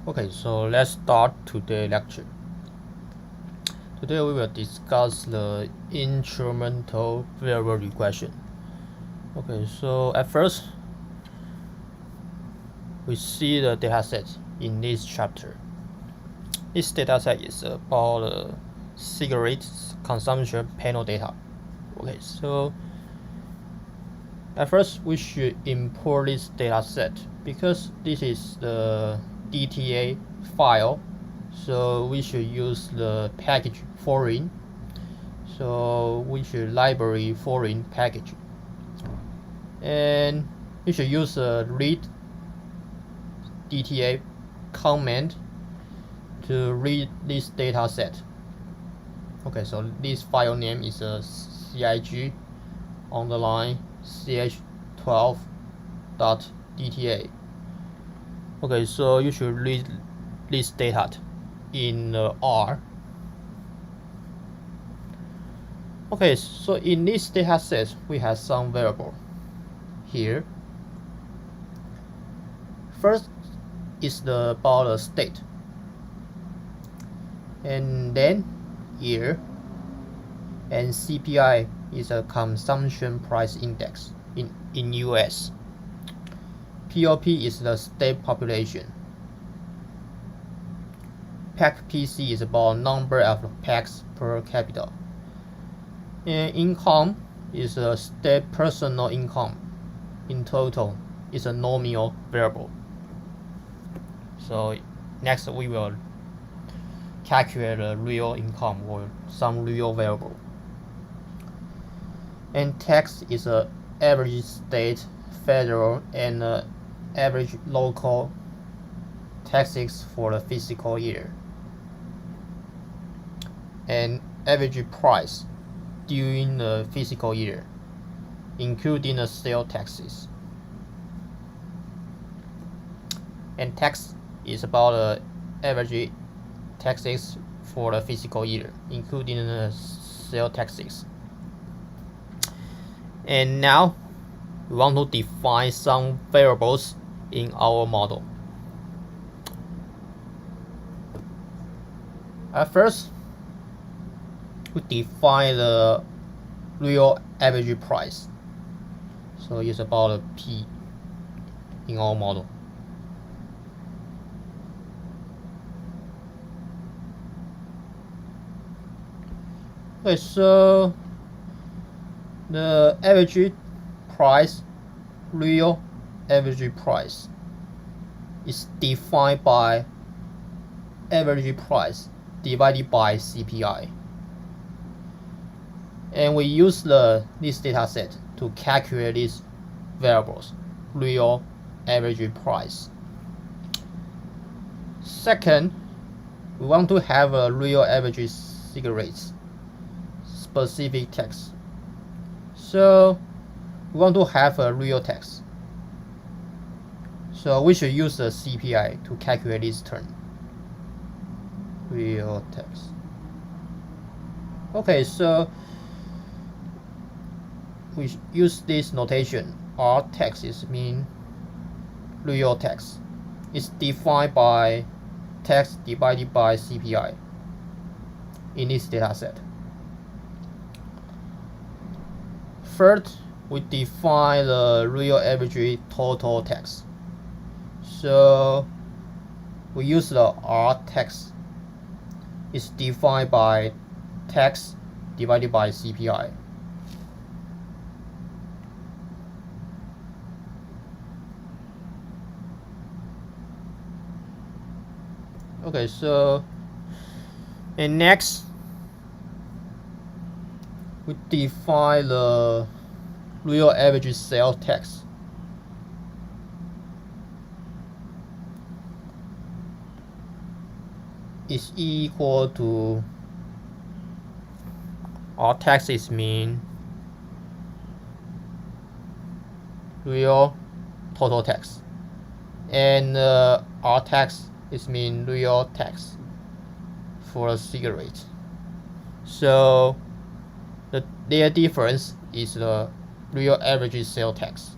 Okay, so let's start today's lecture. Today we will discuss the instrumental variable regression. Okay, so at first we see the dataset in this chapter. This dataset is about cigarette consumption panel data. Okay, so at first we should import this dataset because this is the DTA file, so we should use the package foreign. So we should library foreign package, and we should use a read DTA command to read this data set. Okay, so this file name is a CIG underline ch12.dta. Okay, so you should read this data in R. Okay, so in this data set we have some variable here. First is about the state, and then year, and CPI is a consumption price index in US. POP is the state population. PAC PC is about number of packs per capita. And income is a state personal income. In total, is a nominal variable. So next we will calculate the real income or some real variable. And tax is a average state, federal, and average local taxes for the fiscal year. And average price during the fiscal year, including the sales taxes. And tax is about the average taxes for the fiscal year, including the sales taxes. And now we want to define some variables in our model. At first, we define the real average price. So it's about a P in our model. Okay, so the average price, real average price, is defined by average price divided by CPI. And we use this data set to calculate these variables, real average price. Second, we want to have a real average cigarettes specific tax. So we want to have a real tax. So we should use the CPI to calculate this term. Real tax. Okay, so we use this notation. R tax is mean real tax. It's defined by tax divided by CPI in this data set. Third, we define the real average total tax. So we use the R tax. It's defined by tax divided by CPI. Okay, so and next we define the real average sales tax. Is equal to our tax is mean real total tax, and our tax is mean real tax for a cigarette. So their difference is the real average sales tax.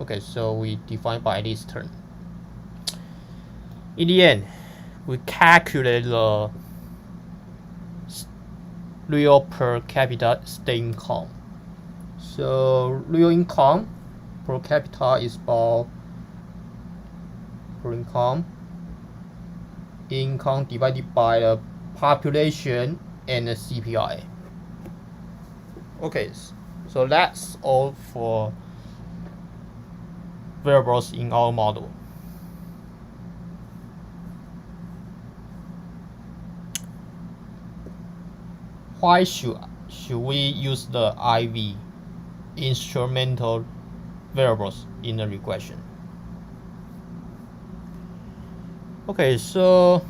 Okay, so we define by this term. In the end, we calculate the real per capita state income. So real income per capita is about per income divided by the population and the CPI. Okay, so that's all for variables in our model. Why should we use the IV instrumental variables in the regression? Okay, so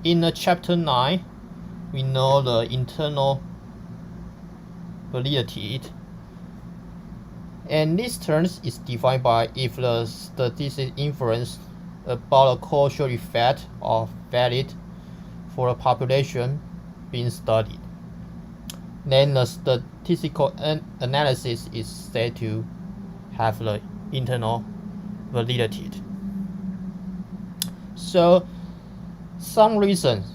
in the chapter 9, we know the internal validity, and this term is defined by if the statistic inference about a causal effect are valid for a population being studied, then the statistical analysis is said to have the internal validity. So some reasons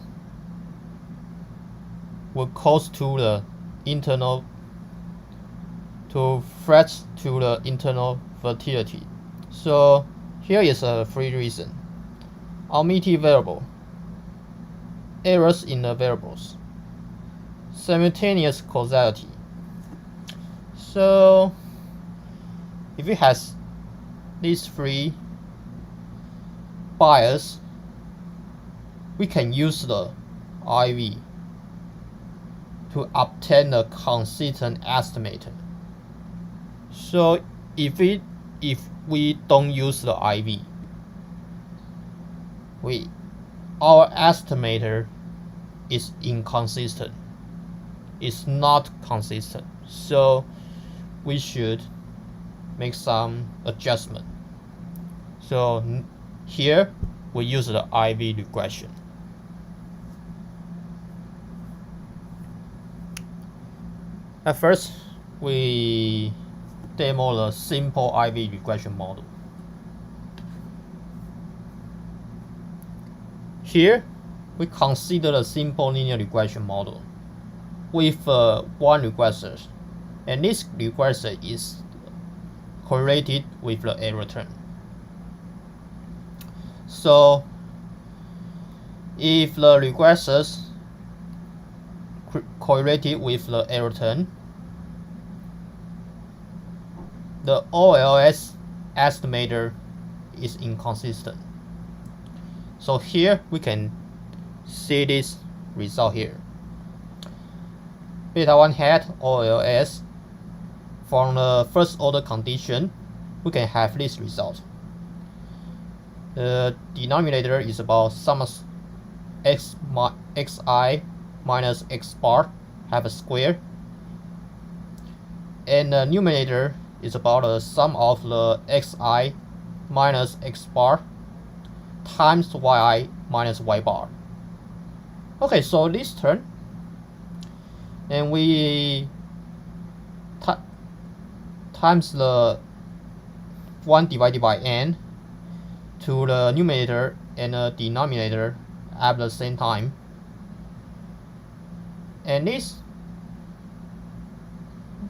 will cause to the internal threats to the internal validity. So here is a free reason: omitted variable, errors in the variables, simultaneous causality. So if it has these three bias, we can use the IV to obtain a consistent estimator. So if we don't use the IV, our estimator is inconsistent. It's not consistent. So we should make some adjustment. So here we use the IV regression. At first, we demo the simple IV regression model. Here, we consider a simple linear regression model with one regressor, and this regressor is correlated with the error term. So if the regressors correlated with the error term, the TSLS estimator is inconsistent. So here we can see this result here. Beta 1 hat TSLS from the first order condition, we can have this result. The denominator is about sum of xi minus x bar have a square, and the numerator is about the sum of the xi minus x bar times yi minus y bar. Okay, so this term, and we times the 1 divided by n to the numerator and the denominator at the same time, and this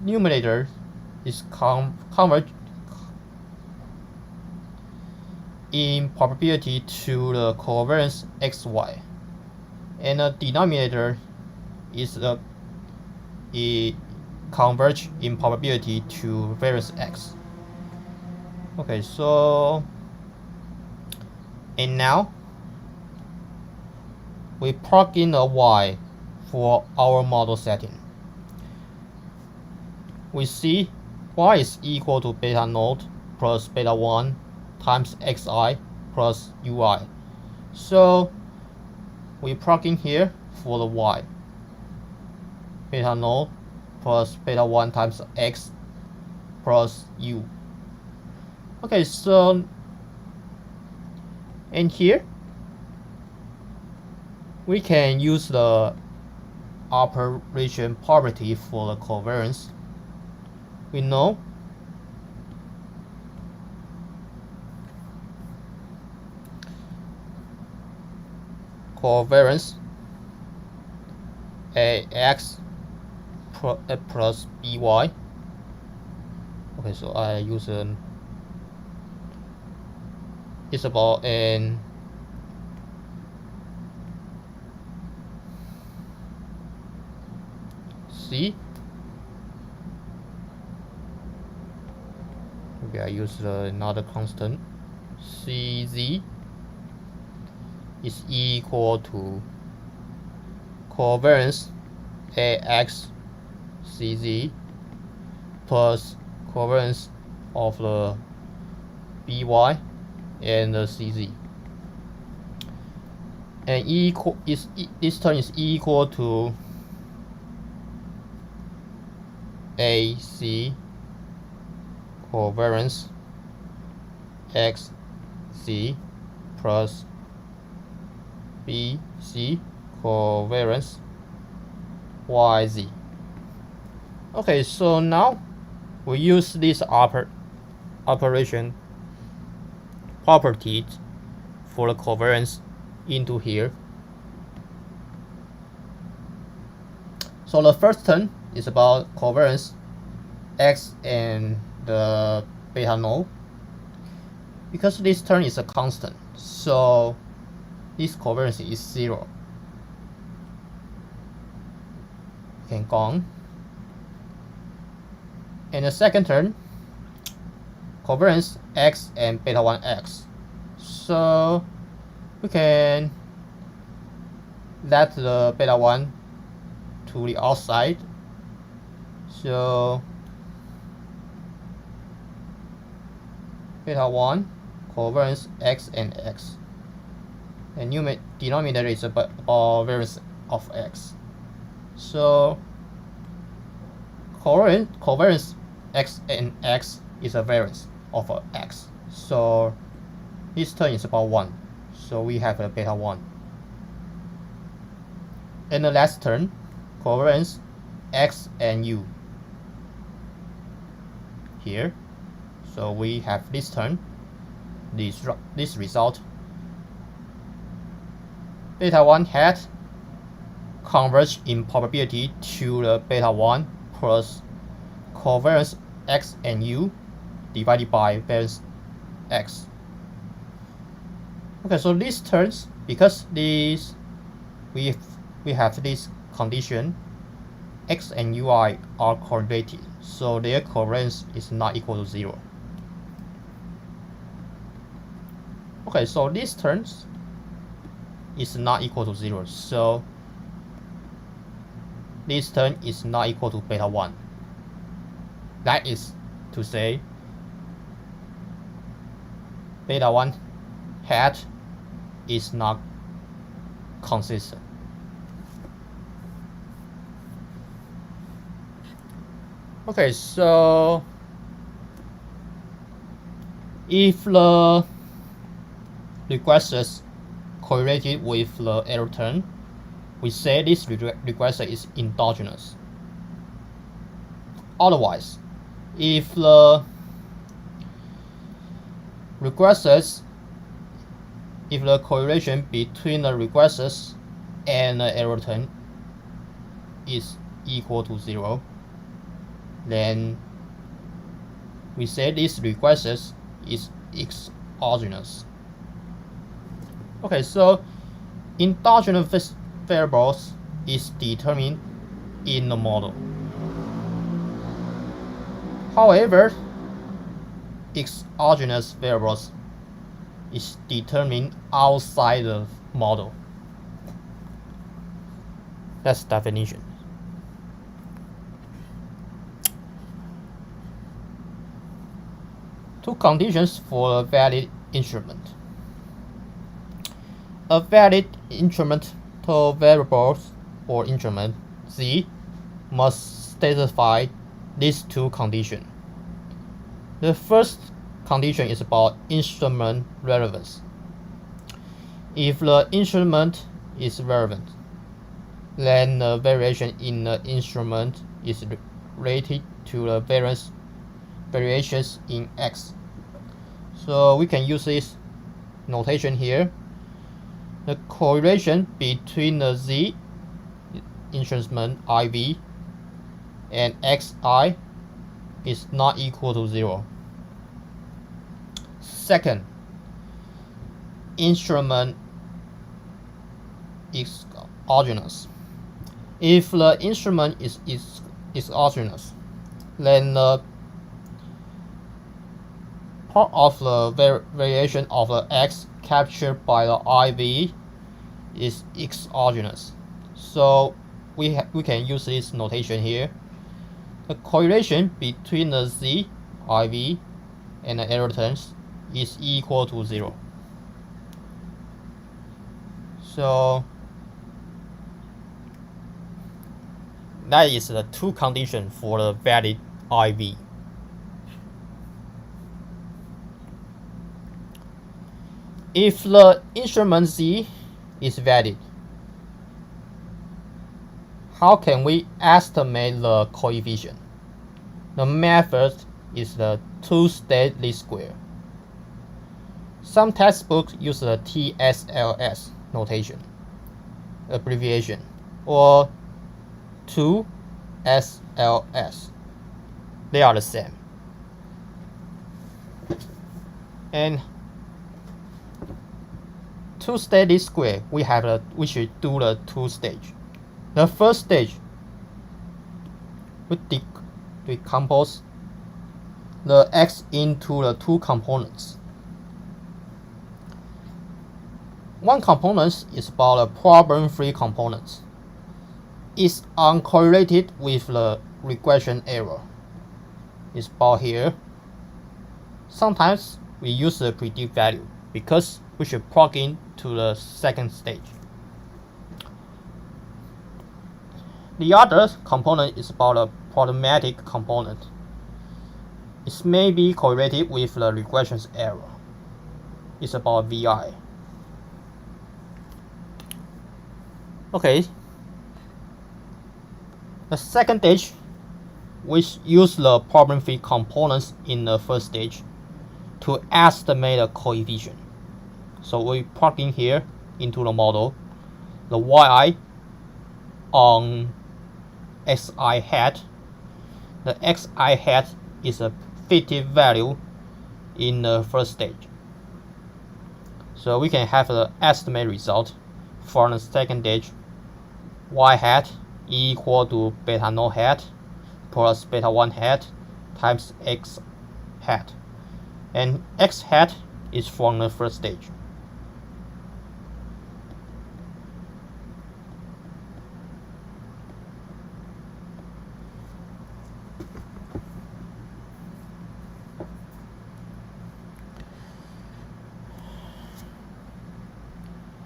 numerator is converged in probability to the covariance xy, and the denominator is converge in probability to variance x. Okay, so and now we plug in a y for our model setting. We see y is equal to beta naught plus beta 1 times xi plus ui. So we plug in here for the y. Beta naught plus beta 1 times x plus u. Okay, so and here we can use the operation property for the covariance. We know covariance AX plus BY. Okay, so I use it's about an C. Maybe I use another constant. CZ is equal to covariance AX CZ plus covariance of the BY and the CZ, and this term is equal to AC covariance XC plus BC covariance YZ. Okay, so now we use this operation property for the covariance into here. So the first term is about covariance X and the beta null. Because this term is a constant, so this covariance is 0. Can go on. And the second term, covariance X and beta 1X. So we can let the beta 1 to the outside. So beta 1 covariance X and X, and denominator is about variance of X. So covariance X and X is a variance of X. So this term is about 1. So we have a beta 1. And the last term, covariance X and U here. So we have this term, this result. Beta 1 hat converge in probability to the beta 1 plus covariance X and U divided by variance X. Okay, so these terms, because these we have this condition, X and UI are correlated, so their covariance is not equal to 0. Okay, so these terms is not equal to 0, so this term is not equal to beta 1. That is to say, beta 1 hat is not consistent. Okay, so if the regressor correlated with the error term, we say this regressor is endogenous. Otherwise, if the correlation between the regressors and the error term is equal to 0, then we say this regressor is exogenous. Okay, so endogenous variables is determined in the model. However, exogenous variables is determined outside the model. That's definition. Two conditions for a valid instrument. A valid instrumental variable or instrument Z must satisfy these two conditions. The first condition is about instrument relevance. If the instrument is relevant, then the variation in the instrument is related to the variations in X. So we can use this notation here. the correlation between the Z instrument IV and XI is not equal to 0. Second, instrument exogenous. If the instrument is exogenous, then the part of the variation of the X captured by the IV is exogenous. So we can use this notation here. The correlation between the Z, IV, and the error terms is equal to 0. So that is the two conditions for the valid IV. If the instrument Z is valid, how can we estimate the coefficient? The method is the two-state least square. Some textbooks use the TSLS notation, abbreviation, or 2SLS. They are the same. And two-state least square, we should do the two stage. The first stage, we decompose the X into the two components. One component is about a problem-free component. It's uncorrelated with the regression error. It's about here. Sometimes we use the predict value because we should plug in to the second stage. The other component is about a problematic component. It may be correlated with the regression error. It's about VI. Okay. The second stage, we use the problem-free components in the first stage to estimate the coefficient. So we plug in here into the model the yi on xi hat. The xi hat is a fictive value in the first stage. So we can have the estimate result for the second stage. Y hat equal to beta naught hat plus beta 1 hat times x hat. And x hat is from the first stage.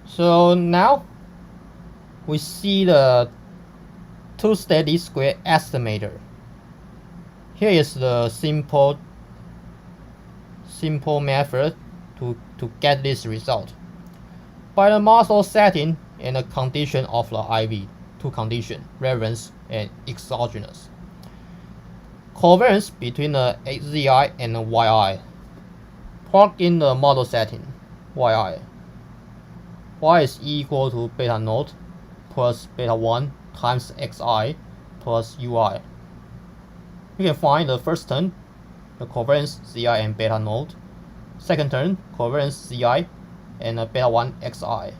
So now we see the two-state least square estimator. Here is the simple method to get this result. By the model setting and the condition of the IV, two conditions, relevance and exogenous. Covariance between the XZI and the YI. Plug in the model setting, YI. Y is equal to beta naught plus beta 1 times xi plus ui. You can find the first term, the covariance Zi and beta naught. Second term, covariance Zi and beta 1 xi.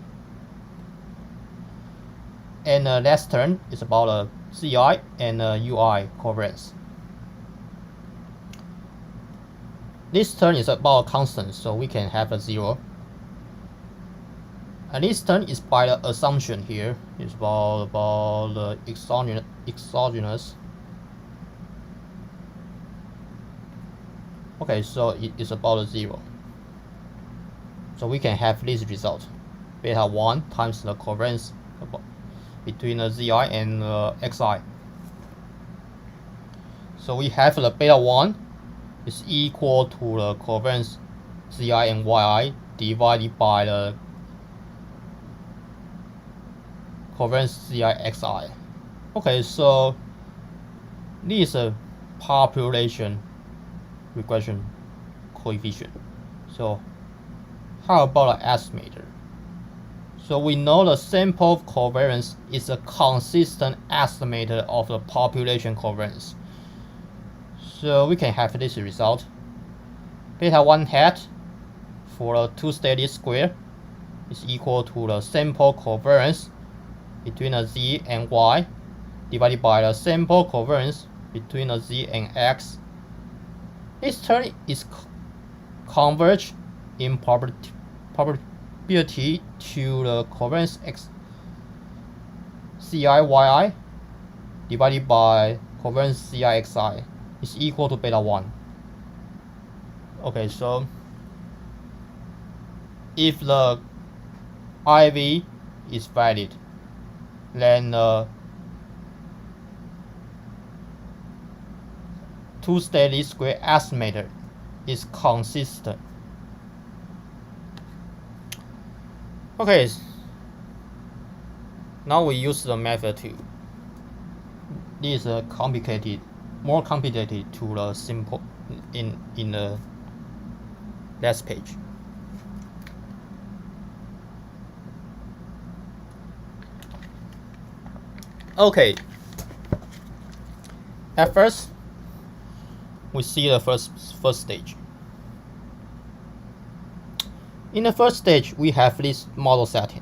And the last term is about Zi and ui covariance. This term is about constant, so we can have a 0. And this term is by the assumption here. It's about the exogenous. Okay, so it is about a 0. So we can have this result. Beta 1 times the covariance between the Zi and xi. So we have the beta 1 is equal to the covariance Zi and yi divided by the covariance Zi xi. Okay, so this is a population regression coefficient. So how about an estimator? So we know the sample covariance is a consistent estimator of the population covariance. So we can have this result. Beta 1 hat for a two-steady square is equal to the sample covariance between a z and y divided by the sample covariance between a z and x. This term is converged in probability to the covariance x ci yi divided by covariance ci xi is equal to beta 1. Okay, so if the IV is valid, then the two-steady square estimator is consistent. Okay, now we use the method to. This is complicated, more complicated to the simple in the last page. Okay. At first, we see the first stage. In the first stage, we have this model setting.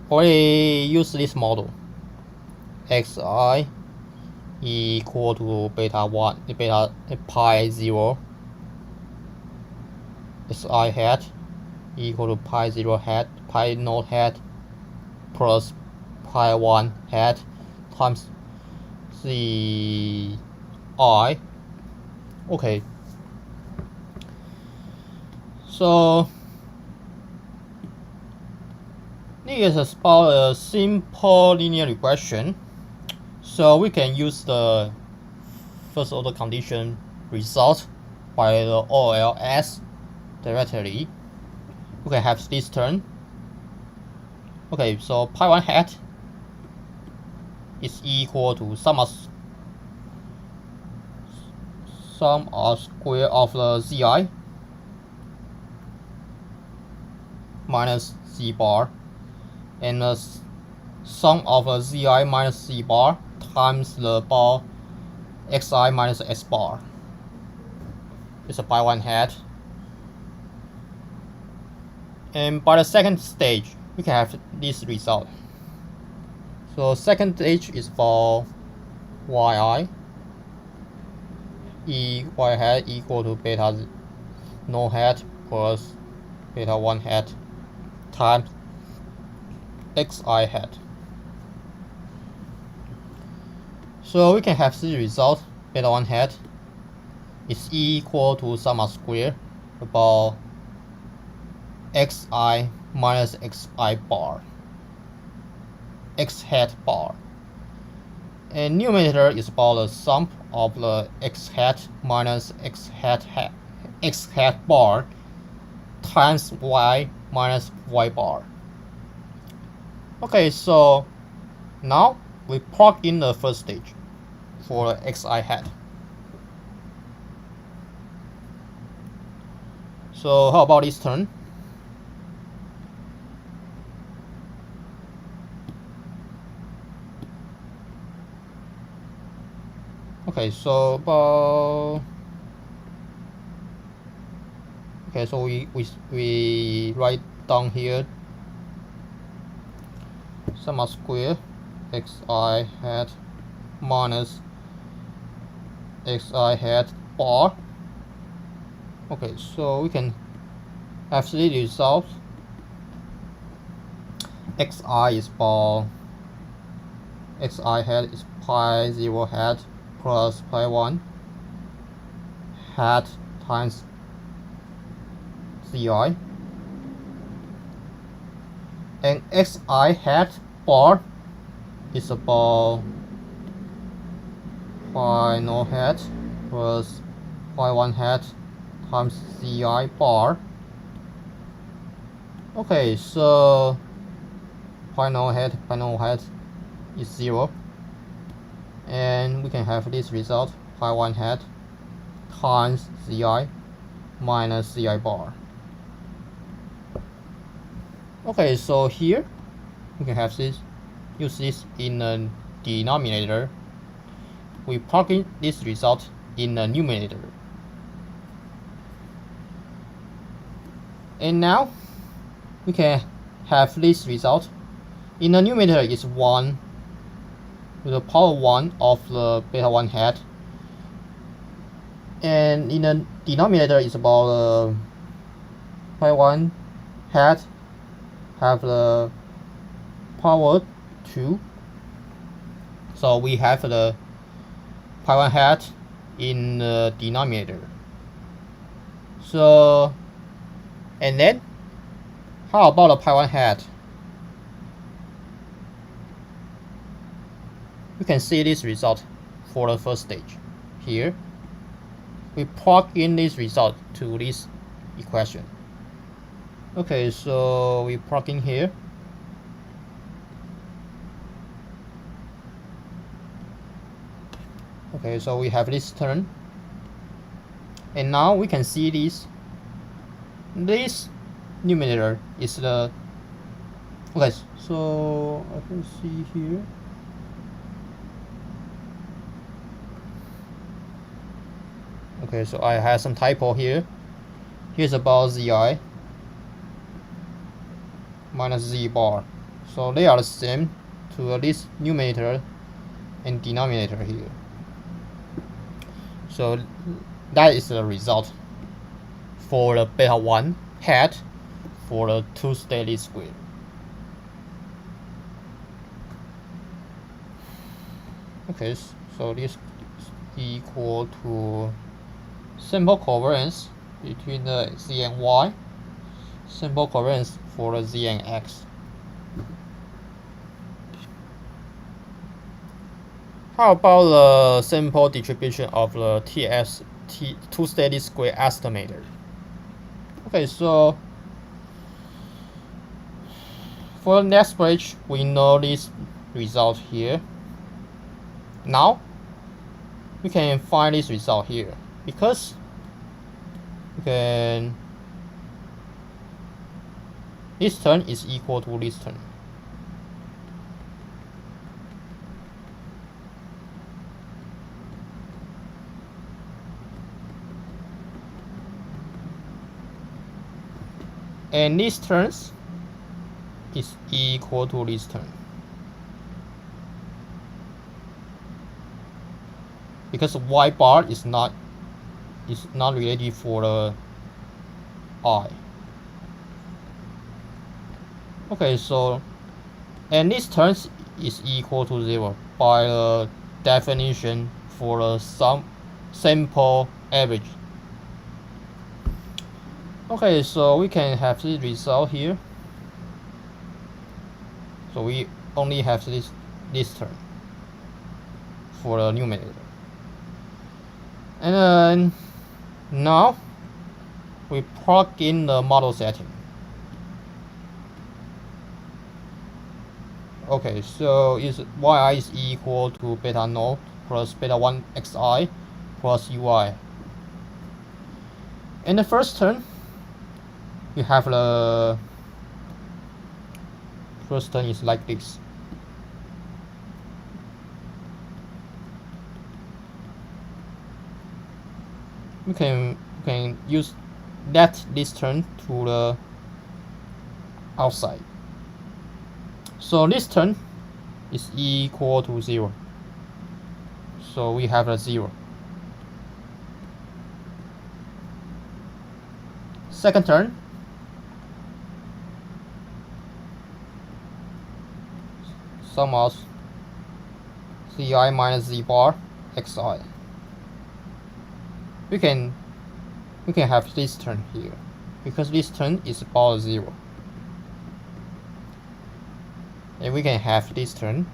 Already use this model. Xi equal to beta 1, beta pi 0. Xi hat equal to pi 0 hat, pi 0 hat plus pi 1 hat times Ci. Okay. So this is about a simple linear regression. So we can use the first order condition result by the OLS directly. We can have this term. Okay, so pi 1 hat is equal to sum of square of the Zi minus Z bar, and the sum of the Zi minus Z bar times the bar Xi minus S bar. It's a pi 1 hat. And by the second stage, we can have this result. So second stage is for yi y hat equal to beta 0 hat plus beta 1 hat times xi hat. So we can have this result. Beta 1 hat is equal to sum of square about xi minus xi bar, x hat bar, and numerator is about the sum of the x hat minus x hat bar times y minus y bar. Okay, so now we plug in the first stage for the xi hat. So how about this term? Okay, so so we write down here sum of square xi hat minus xi hat bar. Okay, so we can have the result. Xi is bar, xi hat is pi 0 hat plus pi 1 hat times Ci, and xi hat bar is about pi 0 hat plus pi 1 hat times Ci bar. Okay, so pi 0 hat is 0, and we can have this result pi 1 hat times Ci minus Ci bar. Okay, so here we can have this, use this in the denominator. We plug in this result in the numerator. And now we can have this result. In the numerator is 1 to the power 1 of the beta 1 hat. And in the denominator is about pi 1 hat have the power 2. So we have the pi 1 hat in the denominator. So, and then how about the pi 1 hat? We can see this result for the first stage. Here, we plug in this result to this equation. Okay, so we plug in here. Okay, so we have this term. And now we can see this. This numerator is the... Okay, so I can see here. Okay, so I have some typo here. Here's about zi minus z bar. So they are the same to this numerator and denominator here. So that is the result for the beta 1 hat for the two-state least square. Okay, so this is equal to simple covariance between the z and y, simple covariance for the z and x. How about the simple distribution of the two-state least square estimator? Okay, so for the next page, we know this result here. Now we can find this result here because we can, this term is equal to this term. And this term is equal to this term. Because y bar is not related for the I. Okay, so and this term is equal to 0 by the definition for the sample average. Okay, so we can have this result here. So we only have this term for the numerator. And then now we plug in the model setting. Okay, so is yi is equal to beta naught plus beta 1 xi plus ui. In the first term, you have the first term is like this. We can use this term to the outside. So this term is equal to 0. So we have a 0. Second term, sum of ci minus z bar xi. We can have this term here because this term is about 0. And we can have this term.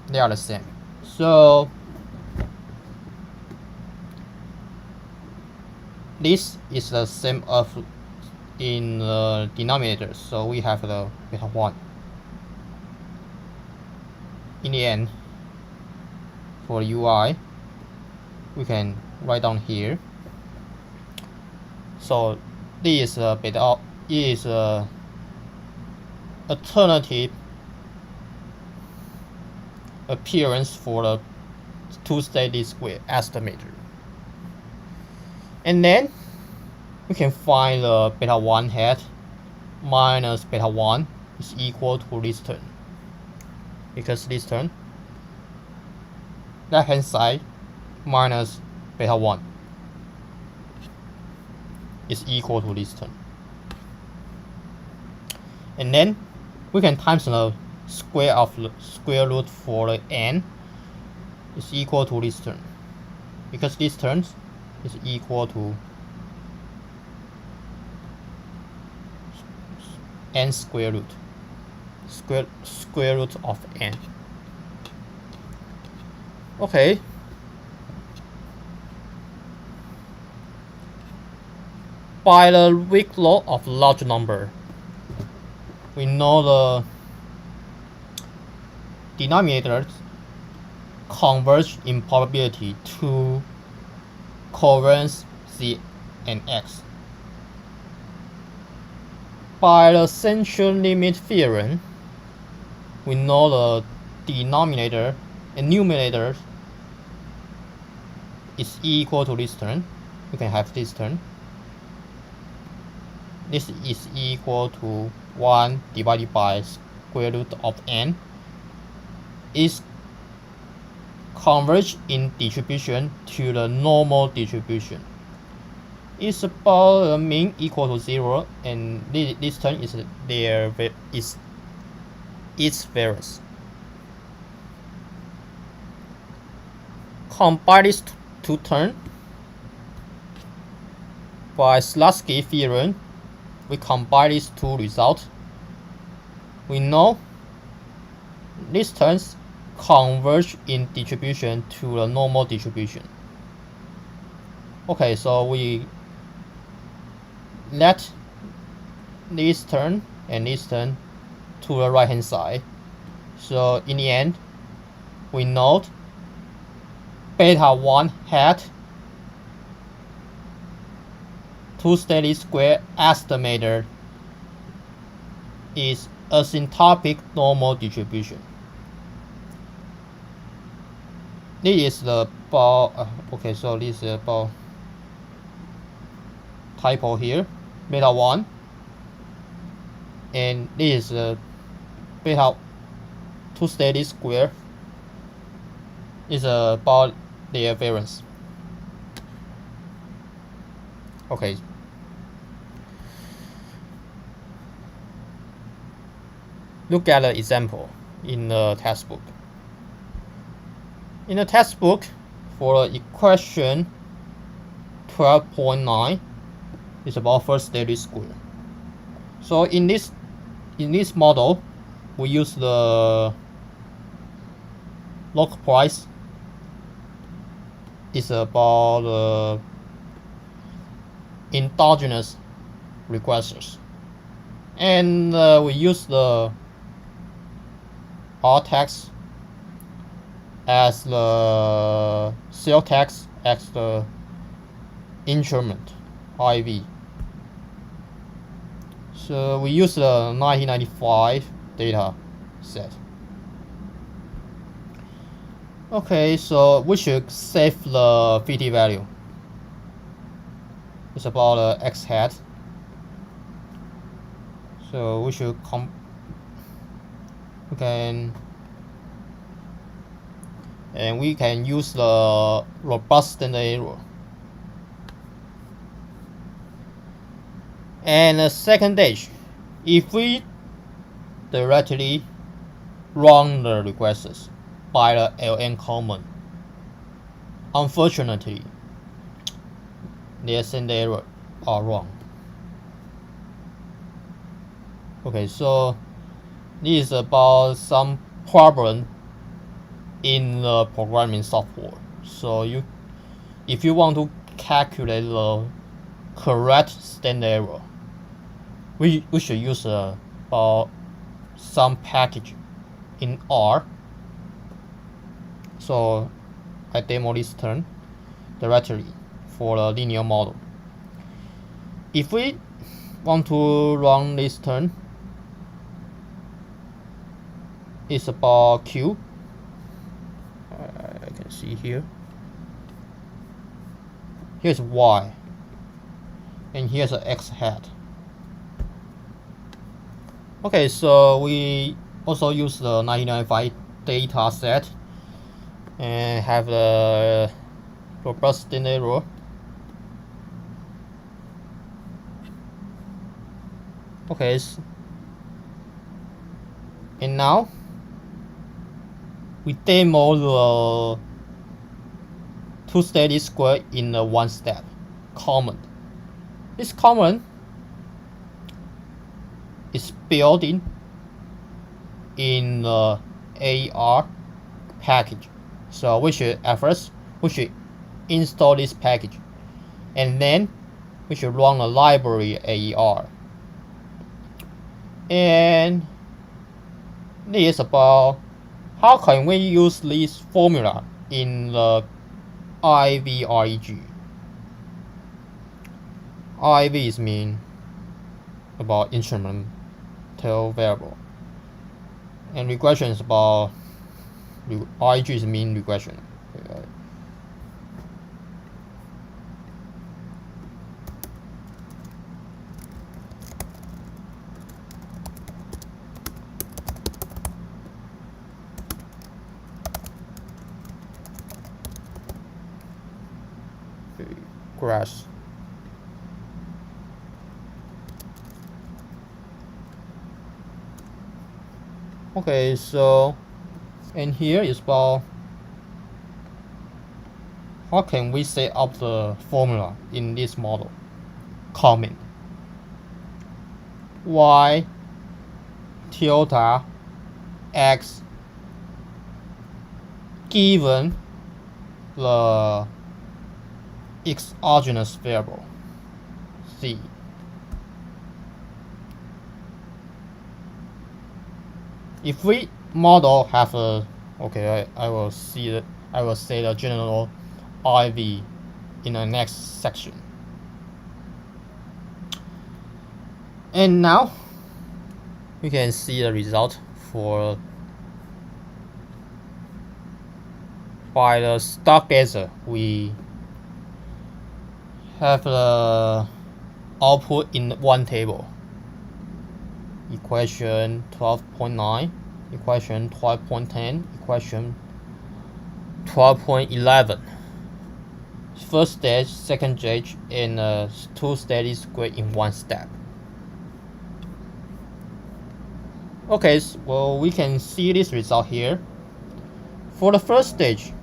They are the same. So this is the same of in the denominator. So we have the beta 1. In the end, for ui, we can write down here So this is alternative appearance for the two-state least square estimator. And then we can find the beta 1 hat minus beta 1 is equal to this term, because this term left hand side minus beta 1 is equal to this term. And then we can times the square of the square root for the n is equal to this term, because this term is equal to n square root, square root of n. Okay. By the weak law of large number, we know the denominators converge in probability to covariance z and x. By the central limit theorem, we know the denominator and numerator is equal to this term. We can have this term. This is equal to 1 divided by square root of n. Is converge in distribution to the normal distribution. It's about a mean equal to 0, and this term is its variance. Combine these two terms by Slutsky theorem. We combine these two results. We know these terms converge in distribution to the normal distribution. Okay, so we let this term and this term to the right hand side. So in the end, we note beta 1 hat two-state least square estimator is asymptotic normal distribution. This is the okay, so this is about typo here, beta 1, and this is beta two-state least square is about their variance. Okay. Look at the example in the textbook. In the textbook, for equation 12.9, it's about first-state least square. So in this model, we use the log price. It's about the endogenous regressors, and we use the R tax as the cell tax as the instrument IV. So we use the 1995 data set. Okay, so we should save the VT value. It's about x hat. So we should we can use the robust standard error. And the second stage, if we directly run the regressors by the ln common, unfortunately, their standard error are wrong. Okay, so this is about some problem in the programming software. So if you want to calculate the correct standard error, we should use some package in R. So I demo this term directly for the linear model. if we want to run this turn, it's about Q. I can see here. Here's Y, and here's an X hat. Okay, so we also use the 1995 data set and have the robust standard error. Okay, and now we demo the two-steady square in the one step common. This common is built in the AR package. So we should at first install this package, and then we should run a library AER. And this is about how can we use this formula in the IV REG. IV is mean about instrumental variable, and regression is about REG is mean regression. Grass. Okay, so and here is about how can we set up the formula in this model. Comment y tilde x given the exogenous variable c. If we model have a I will say the general IV in the next section. And now we can see the result for by the stock answer. We have the output in one table. Equation 12.9, equation 12.10, equation 12.11. First stage, second stage, and two-steady square in one step. Okay, so, well, we can see this result here. For the first stage,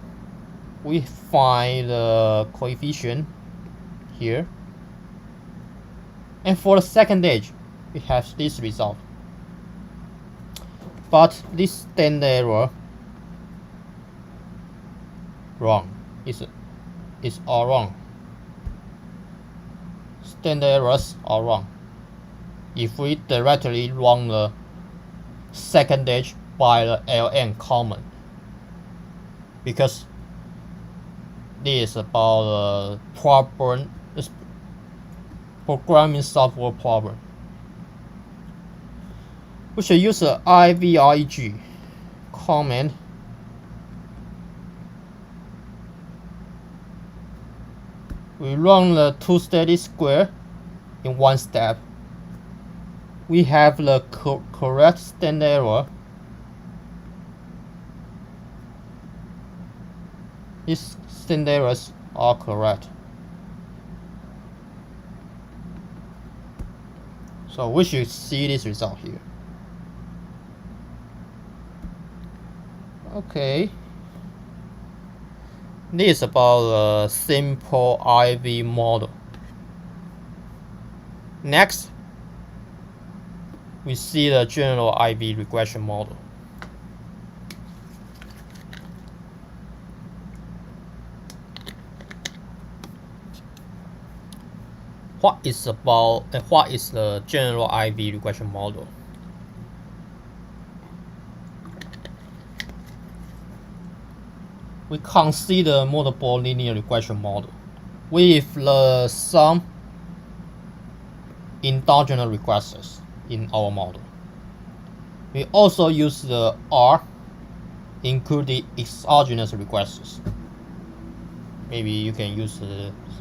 we find the coefficient here, and for the second stage, we have this result. But this standard error wrong. It's all wrong. Standard errors are wrong. If we directly run the second stage by the LN common, because this is about problem, programming software problem. We should use the IV REG command. We run the two-steady square in one step. We have the correct standard error. These standard errors are correct. So we should see this result here. Okay. This is about a simple IV model. Next, we see the general IV regression model. What is the general IV regression model? We consider multiple linear regression model with the sum endogenous regressors in our model. We also use the R, including exogenous regressors. Maybe you can use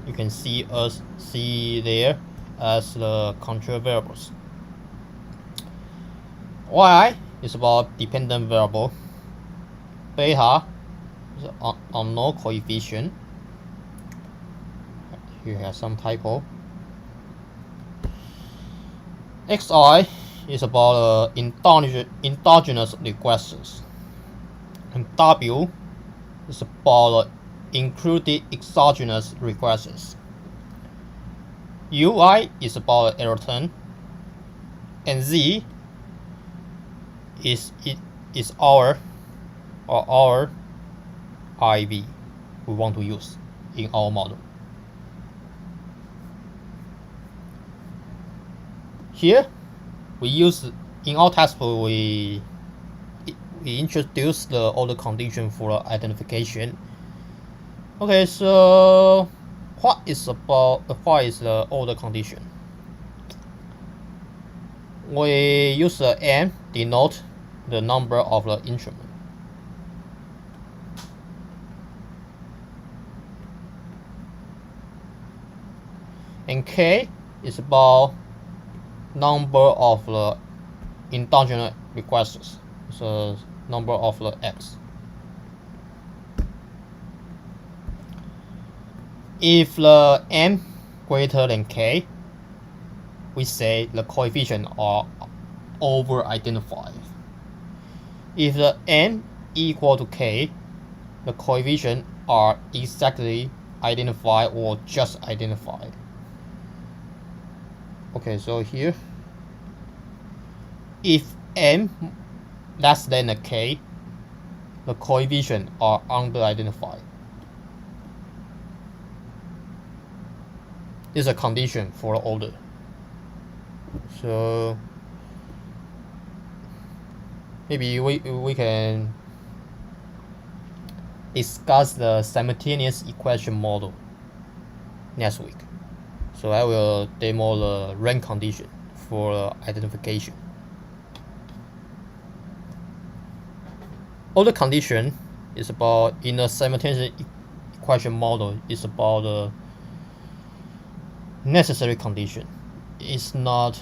you can see there as the control variables. Y is about dependent variable. Beta is an unknown coefficient. Here has some typo. Xi is about endogenous regressors. And W is about included exogenous regressors. UI is about error turn, and Z is our IV we want to use in our model. Here we use in our test book we introduce all the condition for identification. Okay, so what is the order condition? We use the N denote the number of the instrument. And K is about number of the endogenous regressors, so number of the X. If the M greater than K, we say the coefficients are over-identified. If the N equal to K, the coefficients are exactly identified or just identified. Okay, so here, if M less than a K, the coefficients are under-identified. This is a condition for the order. So maybe we can discuss the simultaneous equation model next week. So I will demo the rank condition for identification. Order condition is about in a simultaneous equation model is about the necessary condition. It's not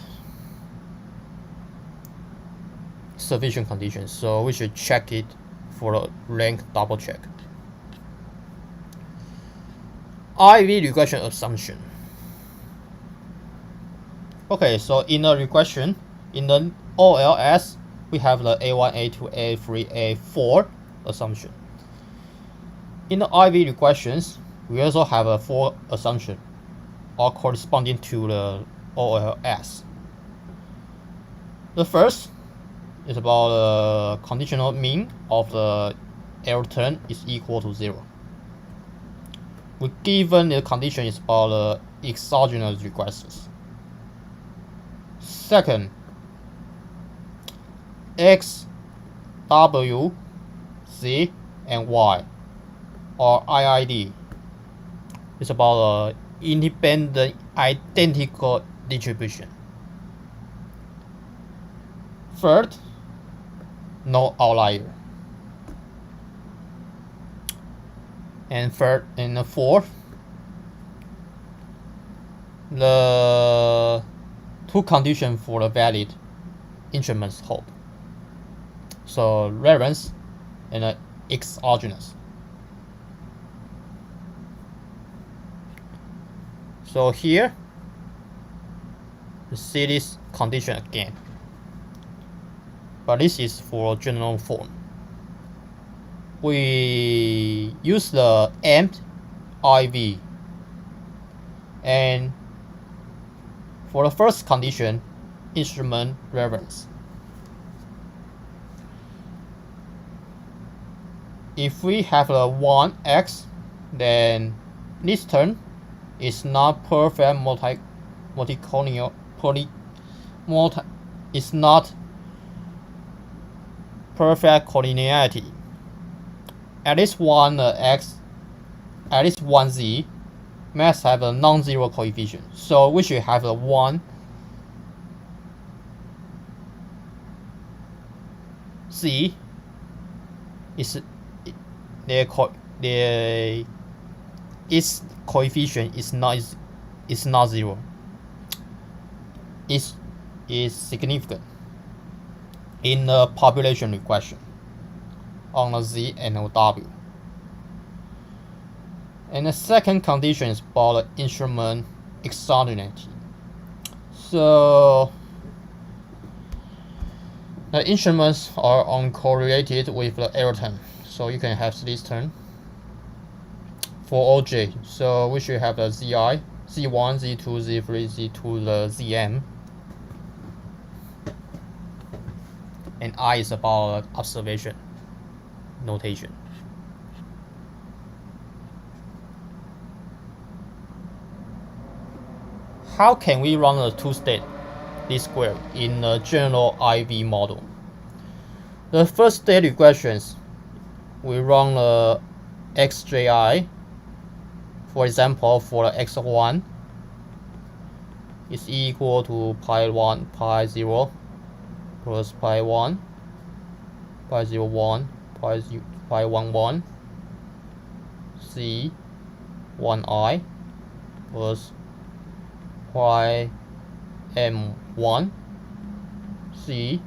sufficient condition, so we should check it for the rank double check. IV regression assumption. Okay, so in the regression, in the OLS, we have the A1, A2, A3, A4 assumption. In the IV regressions, we also have a 4 assumption, all corresponding to the OLS. The first is about the conditional mean of the error turn is equal to 0. We given the condition is about the exogenous regressors. Second, X, W, Z, and Y, or IID, is about independent identical distribution. Third, no outlier. And the fourth, the 2 conditions for the valid instruments hold. So relevance and exogenous. So here, you see this condition again. But this is for general form. We use the amped IV, and for the first condition, instrument relevance. If we have a 1x, then this term is not perfect it's not perfect collinearity. At least one x, at least one z must have a non-zero coefficient. So we should have a 1 C is its coefficient is not 0. Is significant in the population regression on the Z and the W. And the second condition is about the instrument exogeneity. So the instruments are uncorrelated with the error term, so you can have this term for OJ. So we should have the ZI, Z1, Z2, Z3, Z2, the ZM, and I is about observation notation. How can we run a two-state least square in the general IV model? The first state regressions, we run the xji. For example, for the x1 is equal to pi 1, pi 0 plus pi 1, pi 0, 1, pi 1, 1, c 1i plus pi m1 c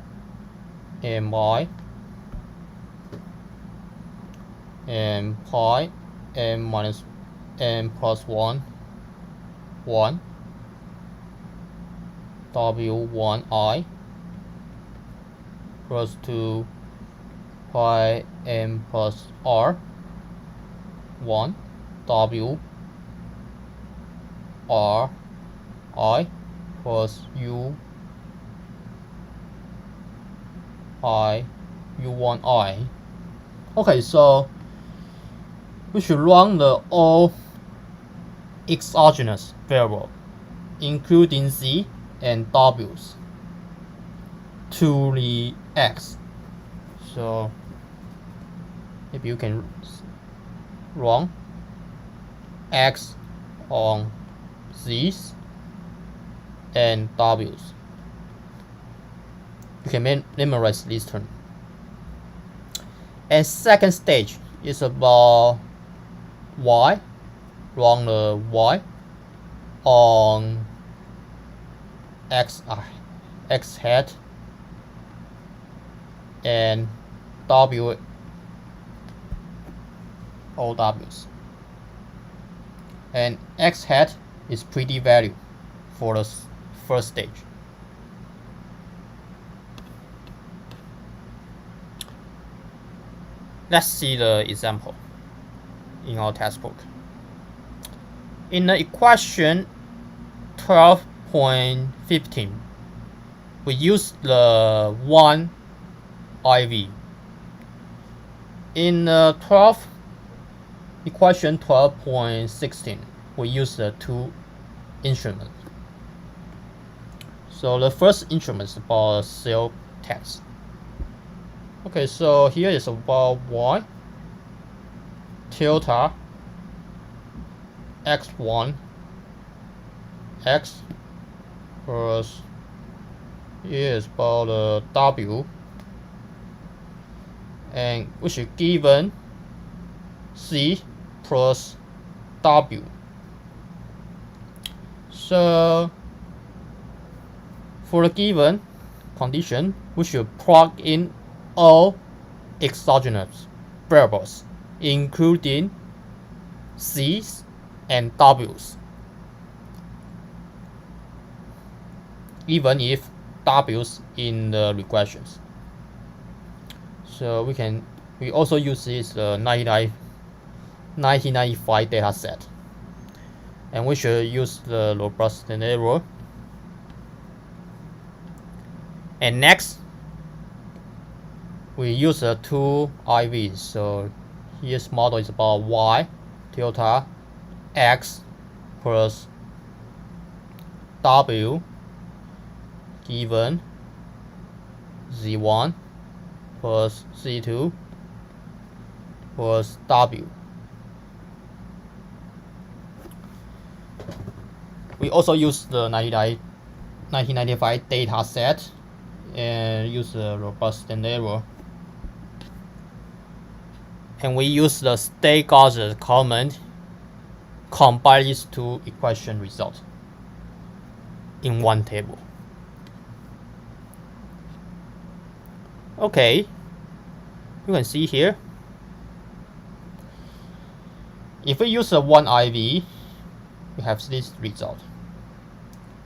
mi and pi m minus m plus 1 1 w1i plus 2 pi m plus r 1 w r I plus u I u1i. Okay, so we should run the all exogenous variable, including z and w's, to the x. So if you can run x on z's and w's, you can memorize this term. And second stage is about y, run the y on x hat and w all w's, and x hat is pretty value for the first stage. Let's see the example in our textbook. In the equation 12.15, we use the 1 IV. In the equation 12.16, we use the 2 instruments. So the first instrument is about cell text. Okay, so here is about y tilde x1 x plus here is about w, and which is given c plus w. So for the given condition, we should plug in all exogenous variables, including c's and w's, even if w's in the regressions. So we also use this 1995 data set, and we should use the robust error. And next, we use the 2 IVs. So here's model is about y tilde x plus w given z1 plus z2 plus w. We also use the 1995 data set and use the robust error and we use the state Gaussian comment, combine these two equation results in one table. Okay, you can see here, if we use a 1 IV, we have this result.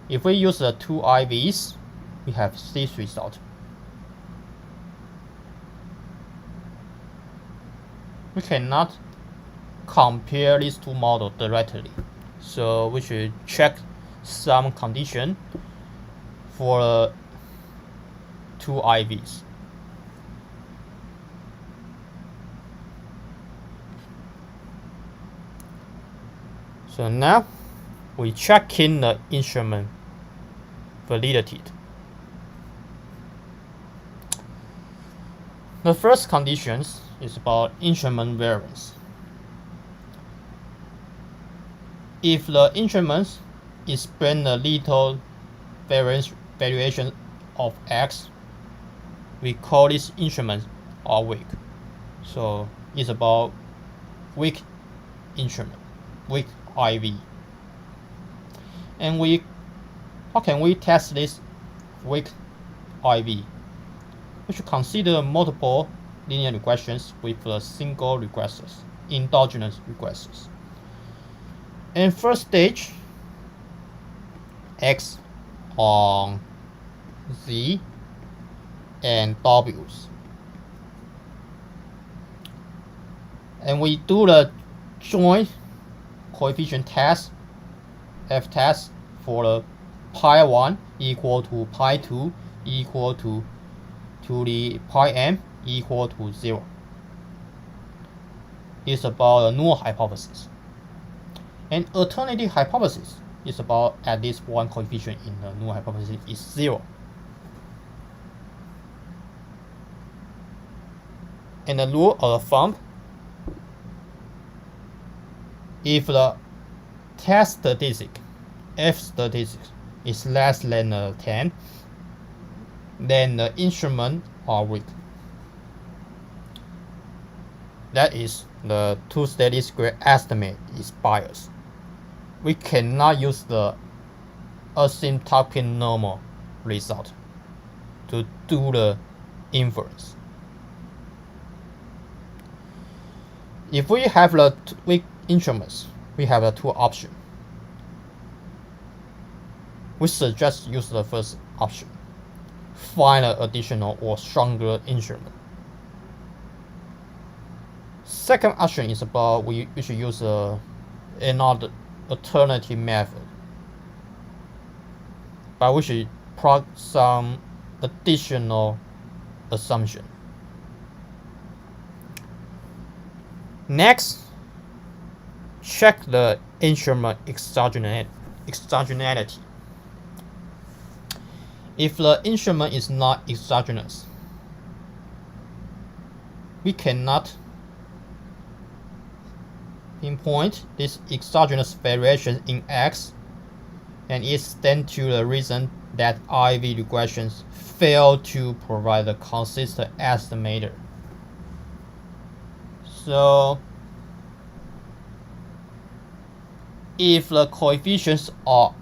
If we use the 2 IVs, we have this result. We cannot compare these two models directly, so we should check some condition for 2 IVs. So now we check in the instrument validity. The first condition is about instrument variance. If the instrument explains a little variation of X, we call this instrument are weak. So it's about weak instrument, weak IV. And how can we test this weak IV? We should consider multiple linear regressions with a single regressors, endogenous regressors. In first stage, X on Z and W's. And we do the joint coefficient test, F test, for the pi 1 equal to pi 2 equal to the pi m equal to 0. It's about a null hypothesis. And alternative hypothesis is about at least one coefficient in the null hypothesis is 0. And the rule of thumb, if the test statistic, F statistic, is less than 10, then the instrument are weak. That is, the two-steady square estimate is biased. We cannot use the asymptotic normal result to do the inference. If we have the weak instruments, we have the two options. We suggest use the first option. Find an additional or stronger instrument. Second option is about we should use another alternative method, but we should plug some additional assumption. Next, check the instrument exogeneity. If the instrument is not exogenous, we cannot pinpoint this exogenous variation in X, and it stands to the reason that IV regressions fail to provide a consistent estimator. So if the coefficients are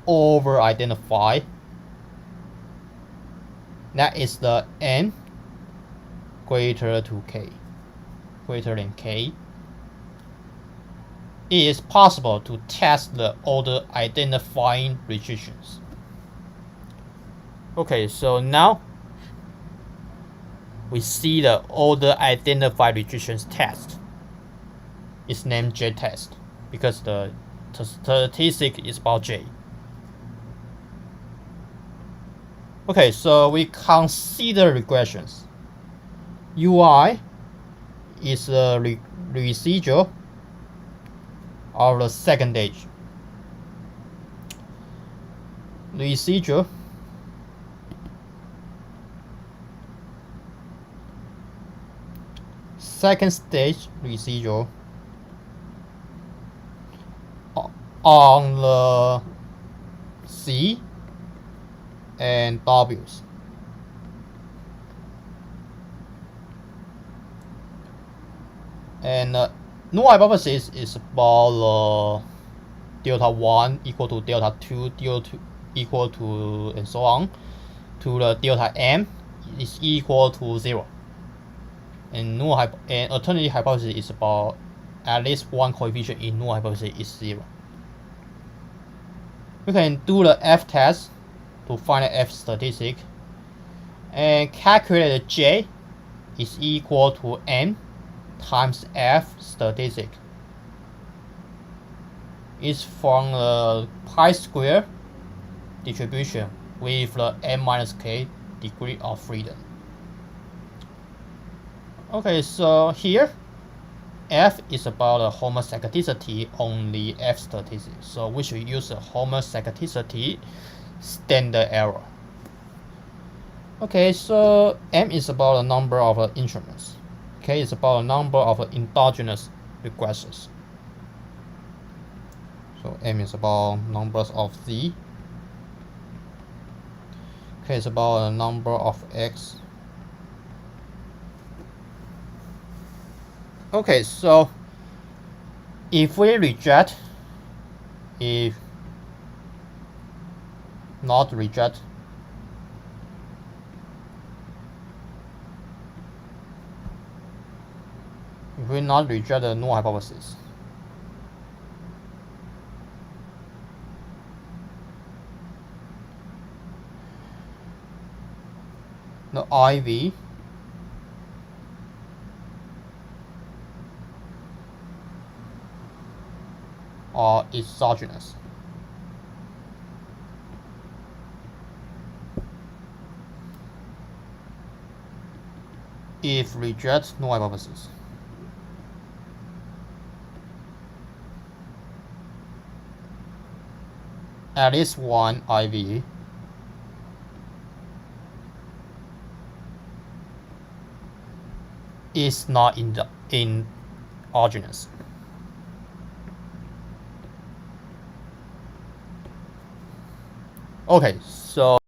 over-identified, that is the n greater than k, it is possible to test the order identifying restrictions. Okay, so now we see the order identified restrictions test. It's named J test because the statistic is about J. Okay, so we consider regressions. UI is a residual of the second stage. Residual second stage residual on the C and W's. And null hypothesis is about delta 1 equal to delta 2, delta 2 equal to, and so on, to the delta m is equal to 0. And alternative hypothesis is about at least one coefficient in null hypothesis is 0. We can do the F test to find the F statistic and calculate the J is equal to n times F statistic. It's from the pi-square distribution with the n minus k degree of freedom. Okay, so here F is about the homozygosity on the F statistic. So we should use the homozygosity standard error. Okay, so M is about the number of instruments. K is about the number of endogenous regressors. So M is about numbers of Z. K is about the number of X. Okay, so if we reject, if not reject, if we not reject the null hypothesis, the IV are exogenous. If reject null hypothesis, at least one IV is not endogenous. Okay, so